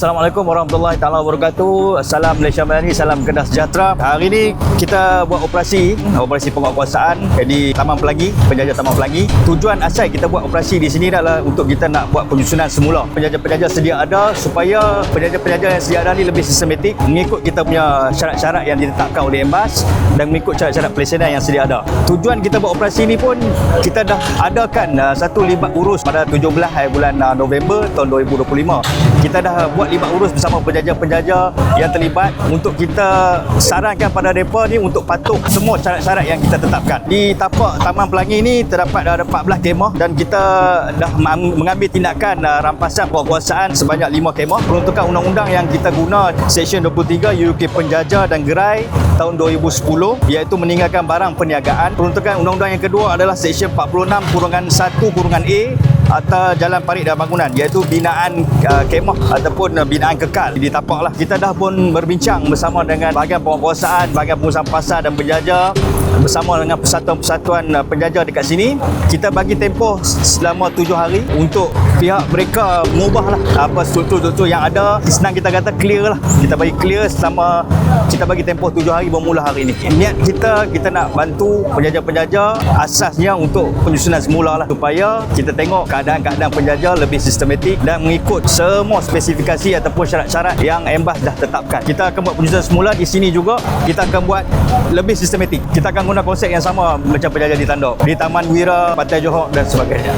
Assalamualaikum warahmatullahi taala wabarakatuh. Salam Malaysia Madani, salam Kedah Sejahtera. Hari ini kita buat operasi penguatkuasaan di Taman Pelangi, penjajah Taman Pelangi. Tujuan asal kita buat operasi di sini adalah untuk kita nak buat penyusunan semula. Penjajah-penjajah sedia ada supaya penjajah-penjajah yang sedia ada ni lebih sistematik, mengikut kita punya syarat-syarat yang ditetapkan oleh Embas dan mengikut syarat-syarat pelaksanaan yang sedia ada. Tujuan kita buat operasi ni pun kita dah adakan satu libat urus pada 17 bulan November tahun 2025. Kita dah buat libat urus bersama penjajah-penjajah yang terlibat untuk kita sarankan pada mereka ni untuk patuh semua syarat-syarat yang kita tetapkan. Di tapak Taman Pelangi ni terdapat ada 14 kemah dan kita dah mengambil tindakan rampasan penguasaan sebanyak 5 kemah. Peruntukan undang-undang yang kita guna Seksyen 23 UK Penjajah dan Gerai tahun 2010 iaitu meninggalkan barang perniagaan. Peruntukan undang-undang yang kedua adalah Seksyen 46(1)(a) atau jalan parit dan bangunan iaitu binaan kemah ataupun binaan kekal di tapak lah. Kita dah pun berbincang bersama dengan bahagian penguasaan, bahagian pengurusan pasar dan penjajah bersama dengan persatuan-persatuan penjajah dekat sini. Kita bagi tempoh selama 7 hari untuk pihak mereka mengubahlah apa struktur-struktur yang ada. Senang kita kata clear lah. Kita bagi clear selama kita bagi tempoh 7 hari bermula hari ini. Niat kita nak bantu penjajah-penjajah asasnya untuk penyusunan semula lah supaya kita tengok keadaan-keadaan penjajah lebih sistematik dan mengikut semua spesifikasi ataupun syarat-syarat yang Embas dah tetapkan. Kita akan buat penyusunan semula di sini juga. Kita akan buat lebih sistematik. Kita akan guna konsep yang sama macam penjajah di Tanduk, di Taman Wira, Pantai Johor dan sebagainya.